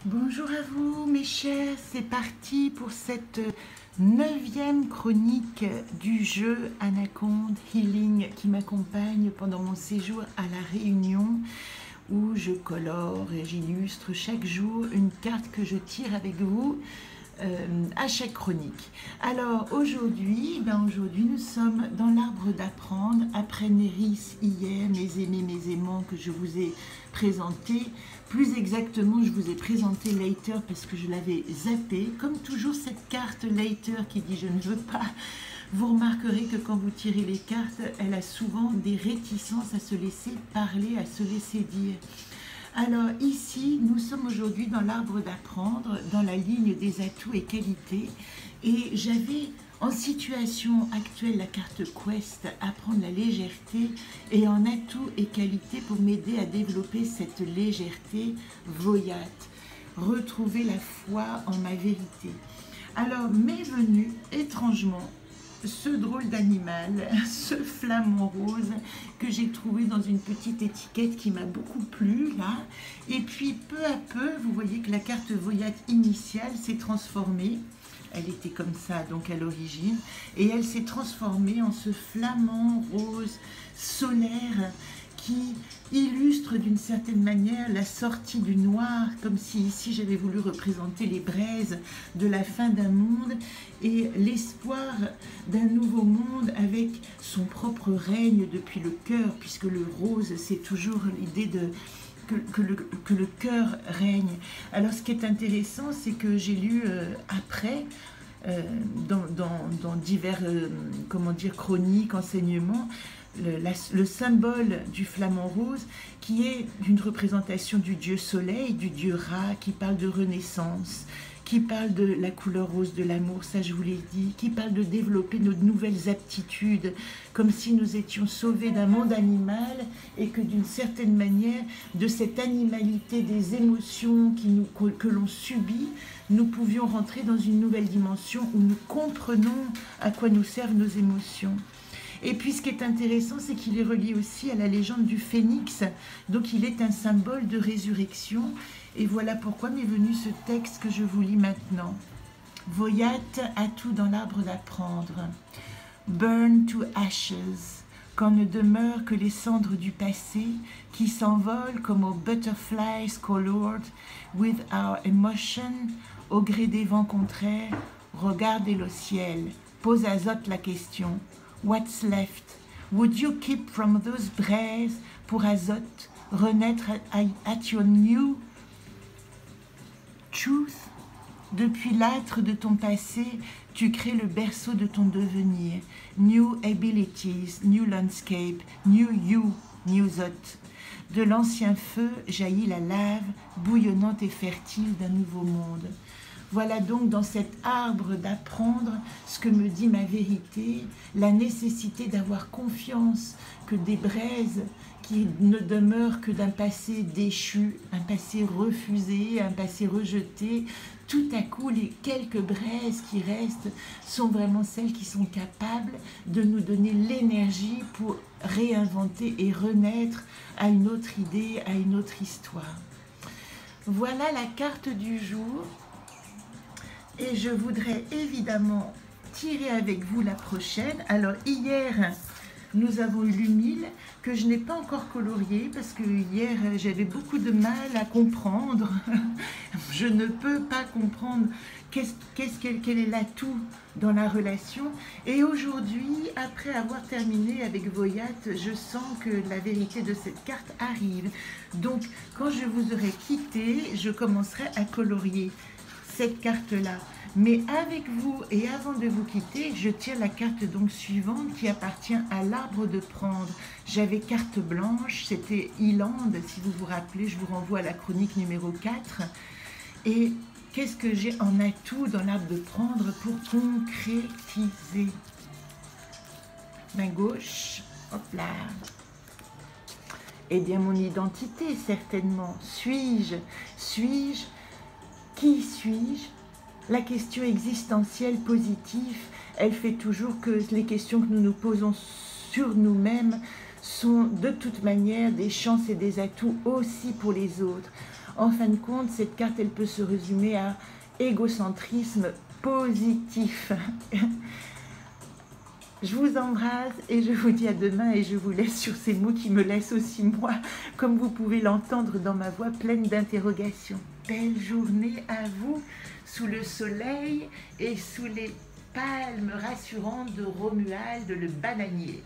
Bonjour à vous mes chers, c'est parti pour cette 9e chronique du jeu Anaconda Healing qui m'accompagne pendant mon séjour à La Réunion où je colore et j'illustre chaque jour une carte que je tire avec vous à chaque chronique. Alors aujourd'hui, nous sommes dans l'arbre d'apprendre, après Néris hier, mes aimés, mes aimants que je vous ai présenté. Plus exactement, je vous ai présenté Later parce que je l'avais zappé. Comme toujours, cette carte Later qui dit « je ne veux pas », vous remarquerez que quand vous tirez les cartes, elle a souvent des réticences à se laisser parler, à se laisser dire. Alors ici, nous sommes aujourd'hui dans l'arbre d'apprendre, dans la ligne des atouts et qualités. Et j'avais en situation actuelle la carte Quest, apprendre la légèreté, et en atout et qualité pour m'aider à développer cette légèreté, Voyat, retrouver la foi en ma vérité. Alors m'est venu étrangement ce drôle d'animal, ce flamant rose que j'ai trouvé dans une petite étiquette qui m'a beaucoup plu là. Et puis peu à peu, vous voyez que la carte Voyat initiale s'est transformée. Elle était comme ça donc à l'origine et elle s'est transformée en ce flamant rose solaire qui illustre d'une certaine manière la sortie du noir, comme si ici j'avais voulu représenter les braises de la fin d'un monde et l'espoir d'un nouveau monde avec son propre règne depuis le cœur, puisque le rose c'est toujours l'idée de que le cœur règne. Alors ce qui est intéressant, c'est que j'ai lu après, dans divers comment dire, chroniques, enseignements, le symbole du flamant rose qui est une représentation du dieu soleil, du dieu Ra, qui parle de renaissance, qui parle de la couleur rose de l'amour, ça je vous l'ai dit, qui parle de développer nos nouvelles aptitudes, comme si nous étions sauvés d'un monde animal et que d'une certaine manière, de cette animalité des émotions que l'on subit, nous pouvions rentrer dans une nouvelle dimension où nous comprenons à quoi nous servent nos émotions. Et puis ce qui est intéressant, c'est qu'il est relié aussi à la légende du phénix, donc il est un symbole de résurrection. Et voilà pourquoi m'est venu ce texte que je vous lis maintenant. Voyat, atout dans l'arbre d'apprendre. Burn to ashes, quand ne demeurent que les cendres du passé, qui s'envolent comme aux butterflies colored with our emotion, au gré des vents contraires. Regardez le ciel, pose à Zot la question. What's left? Would you keep from those braises pour Azote renaître at your new truth? Depuis l'âtre de ton passé, tu crées le berceau de ton devenir. New abilities, new landscape, new you, new Zot. De l'ancien feu jaillit la lave, bouillonnante et fertile d'un nouveau monde. Voilà donc dans cet arbre d'apprendre ce que me dit ma vérité, la nécessité d'avoir confiance que des braises qui ne demeurent que d'un passé déchu, un passé refusé, un passé rejeté, tout à coup les quelques braises qui restent sont vraiment celles qui sont capables de nous donner l'énergie pour réinventer et renaître à une autre idée, à une autre histoire. Voilà la carte du jour. Et je voudrais évidemment tirer avec vous la prochaine. Alors hier, nous avons eu l'humile que je n'ai pas encore colorié parce que hier, j'avais beaucoup de mal à comprendre. Je ne peux pas comprendre quel est l'atout dans la relation. Et aujourd'hui, après avoir terminé avec Voyat, je sens que la vérité de cette carte arrive. Donc, quand je vous aurai quitté, je commencerai à colorier cette carte-là. Mais avec vous et avant de vous quitter, je tire la carte donc suivante qui appartient à l'arbre de prendre. J'avais carte blanche, c'était Iland, si vous vous rappelez, je vous renvoie à la chronique numéro 4. Et qu'est-ce que j'ai en atout dans l'arbre de prendre pour concrétiser? Main gauche, hop là. Eh bien mon identité, certainement. Suis-je? Suis-je? Qui suis-je? La question existentielle positive, elle fait toujours que les questions que nous nous posons sur nous-mêmes sont de toute manière des chances et des atouts aussi pour les autres. En fin de compte, cette carte, elle peut se résumer à égocentrisme positif. Je vous embrasse et je vous dis à demain et je vous laisse sur ces mots qui me laissent aussi moi, comme vous pouvez l'entendre dans ma voix pleine d'interrogations. Belle journée à vous, sous le soleil et sous les palmes rassurantes de Romuald le bananier.